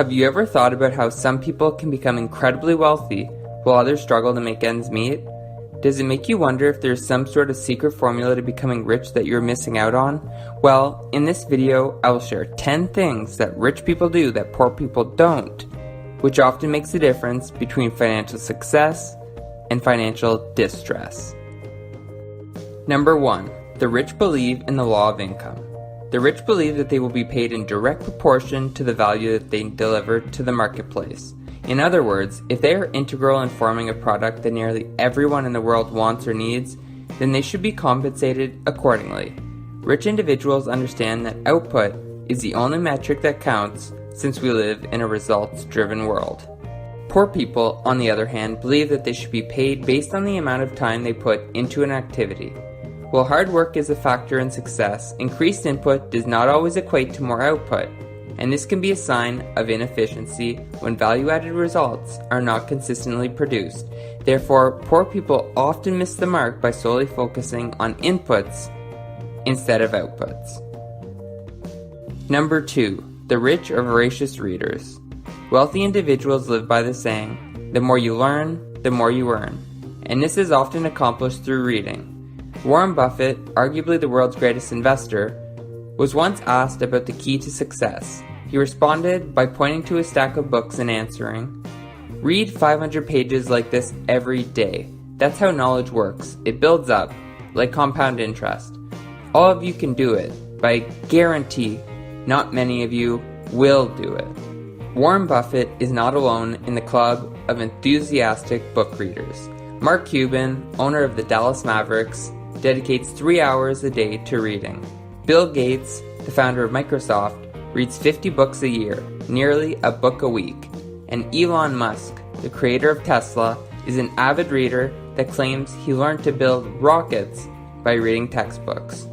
Have you ever thought about how some people can become incredibly wealthy while others struggle to make ends meet? Does it make you wonder if there's some sort of secret formula to becoming rich that you're missing out on? Well, in this video, I will share 10 things that rich people do that poor people don't, which often makes the difference between financial success and financial distress. Number 1. The rich believe in the law of income. The rich believe that they will be paid in direct proportion to the value that they deliver to the marketplace. In other words, if they are integral in forming a product that nearly everyone in the world wants or needs, then they should be compensated accordingly. Rich individuals understand that output is the only metric that counts, since we live in a results-driven world. Poor people, on the other hand, believe that they should be paid based on the amount of time they put into an activity. While hard work is a factor in success, increased input does not always equate to more output, and this can be a sign of inefficiency when value-added results are not consistently produced. Therefore, poor people often miss the mark by solely focusing on inputs instead of outputs. Number 2. The rich are voracious readers. Wealthy individuals live by the saying, the more you learn, the more you earn, and this is often accomplished through reading. Warren Buffett, arguably the world's greatest investor, was once asked about the key to success. He responded by pointing to a stack of books and answering, "Read 500 pages like this every day. That's how knowledge works. It builds up, like compound interest. All of you can do it, but I guarantee not many of you will do it." Warren Buffett is not alone in the club of enthusiastic book readers. Mark Cuban, owner of the Dallas Mavericks, dedicates 3 hours a day to reading. Bill Gates, the founder of Microsoft, reads 50 books a year, nearly a book a week. And Elon Musk, the creator of Tesla, is an avid reader that claims he learned to build rockets by reading textbooks.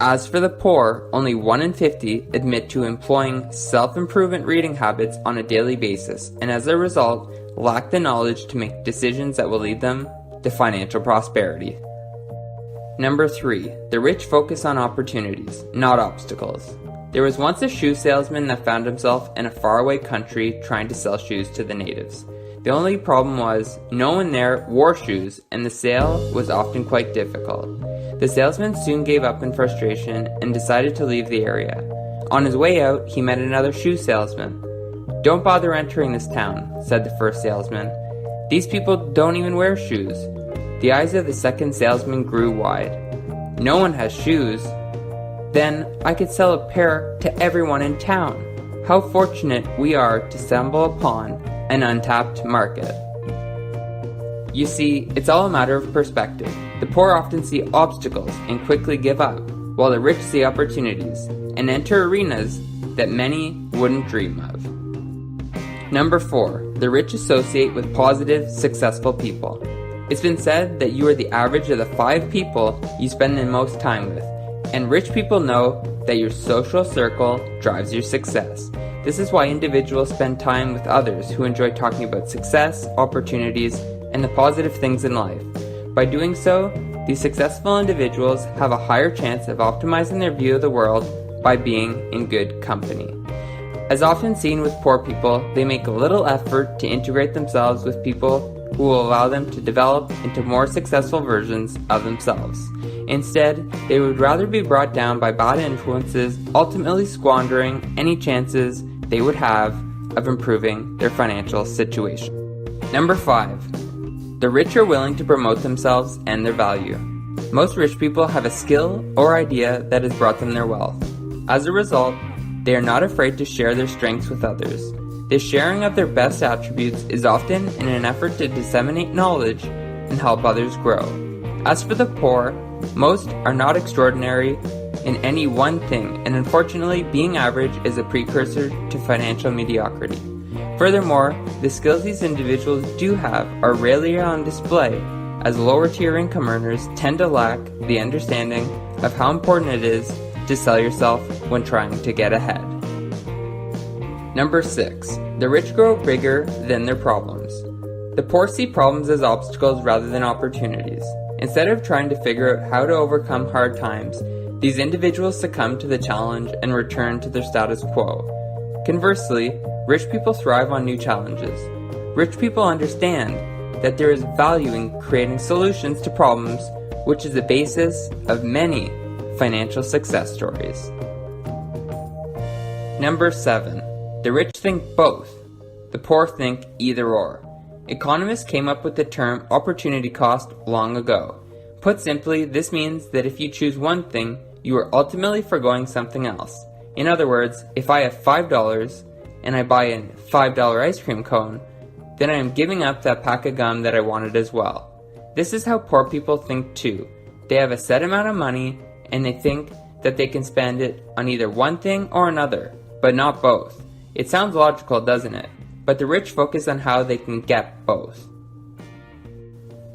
As for the poor, only 1 in 50 admit to employing self-improvement reading habits on a daily basis, and as a result, lack the knowledge to make decisions that will lead them to financial prosperity. Number 3. The rich focus on opportunities, not obstacles. There was once a shoe salesman that found himself in a faraway country trying to sell shoes to the natives. The only problem was, no one there wore shoes, and the sale was often quite difficult. The salesman soon gave up in frustration and decided to leave the area. On his way out, he met another shoe salesman. "Don't bother entering this town," said the first salesman. "These people don't even wear shoes." The eyes of the second salesman grew wide. "No one has shoes? Then I could sell a pair to everyone in town. How fortunate we are to stumble upon an untapped market." You see, it's all a matter of perspective. The poor often see obstacles and quickly give up, while the rich see opportunities and enter arenas that many wouldn't dream of. Number 4. The rich associate with positive, successful people. It's been said that you are the average of the 5 people you spend the most time with, and rich people know that your social circle drives your success. This is why individuals spend time with others who enjoy talking about success, opportunities, and the positive things in life. By doing so, these successful individuals have a higher chance of optimizing their view of the world by being in good company. As often seen with poor people, they make a little effort to integrate themselves with people who will allow them to develop into more successful versions of themselves. Instead, they would rather be brought down by bad influences, ultimately squandering any chances they would have of improving their financial situation. Number 5. The rich are willing to promote themselves and their value. Most rich people have a skill or idea that has brought them their wealth. As a result, they are not afraid to share their strengths with others. The sharing of their best attributes is often in an effort to disseminate knowledge and help others grow. As for the poor, most are not extraordinary in any one thing, and unfortunately, being average is a precursor to financial mediocrity. Furthermore, the skills these individuals do have are rarely on display, as lower-tier income earners tend to lack the understanding of how important it is to sell yourself when trying to get ahead. Number 6. The rich grow bigger than their problems. The poor see problems as obstacles rather than opportunities. Instead of trying to figure out how to overcome hard times, these individuals succumb to the challenge and return to their status quo. Conversely, rich people thrive on new challenges. Rich people understand that there is value in creating solutions to problems, which is the basis of many financial success stories. Number 7. The rich think both. The poor think either or. Economists came up with the term opportunity cost long ago. Put simply, this means that if you choose one thing, you are ultimately forgoing something else. In other words, if I have $5 and I buy a $5 ice cream cone, then I am giving up that pack of gum that I wanted as well. This is how poor people think too. They have a set amount of money and they think that they can spend it on either one thing or another, but not both. It sounds logical, doesn't it? But the rich focus on how they can get both.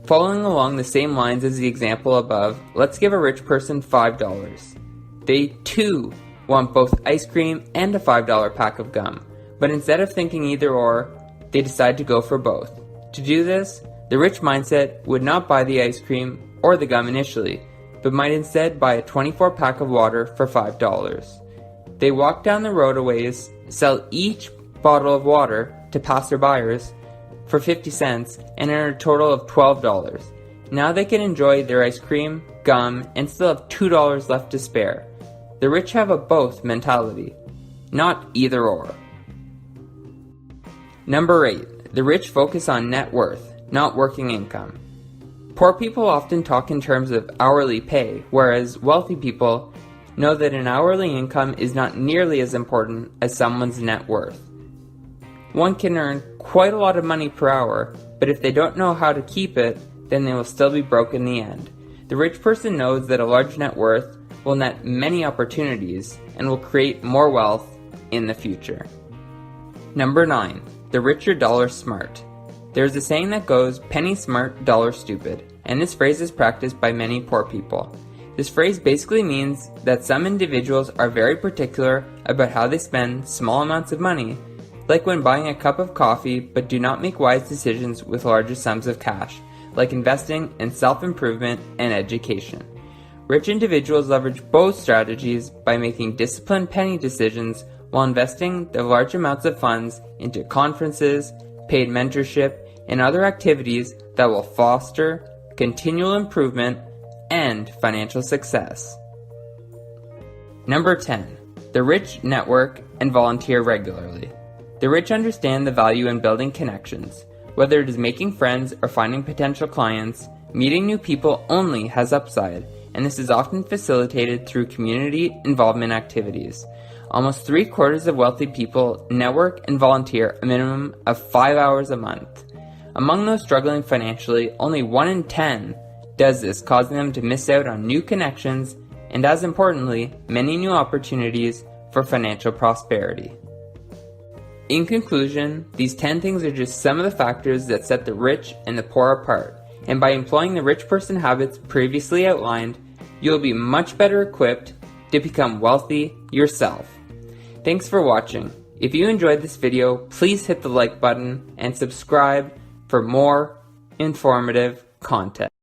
Following along the same lines as the example above, let's give a rich person $5. They too want both ice cream and a $5 pack of gum, but instead of thinking either or, they decide to go for both. To do this, the rich mindset would not buy the ice cream or the gum initially, but might instead buy a 24 pack of water for $5. They walk down the road a ways, sell each bottle of water to passerbyers for 50 cents and earn a total of $12. Now they can enjoy their ice cream, gum, and still have $2 left to spare. The rich have a both mentality, not either or. Number 8. The rich focus on net worth, not working income. Poor people often talk in terms of hourly pay, whereas wealthy people know that an hourly income is not nearly as important as someone's net worth. One can earn quite a lot of money per hour, but if they don't know how to keep it, then they will still be broke in the end. The rich person knows that a large net worth will net many opportunities and will create more wealth in the future. Number 9. The rich are dollar smart. There's a saying that goes, penny smart, dollar stupid, and this phrase is practiced by many poor people. This phrase basically means that some individuals are very particular about how they spend small amounts of money, like when buying a cup of coffee, but do not make wise decisions with larger sums of cash, like investing in self-improvement and education. Rich individuals leverage both strategies by making disciplined penny decisions while investing the large amounts of funds into conferences, paid mentorship, and other activities that will foster continual improvement and financial success. Number 10. The rich network and volunteer regularly. The rich understand the value in building connections. Whether it is making friends or finding potential clients, meeting new people only has upside, and this is often facilitated through community involvement activities. Almost 3/4 of wealthy people network and volunteer a minimum of 5 hours a month. Among those struggling financially, only 1 in 10 does this, causing them to miss out on new connections and, as importantly, many new opportunities for financial prosperity. In conclusion, these 10 things are just some of the factors that set the rich and the poor apart, and by employing the rich person habits previously outlined, you will be much better equipped to become wealthy yourself. Thanks for watching. If you enjoyed this video, please hit the like button and subscribe for more informative content.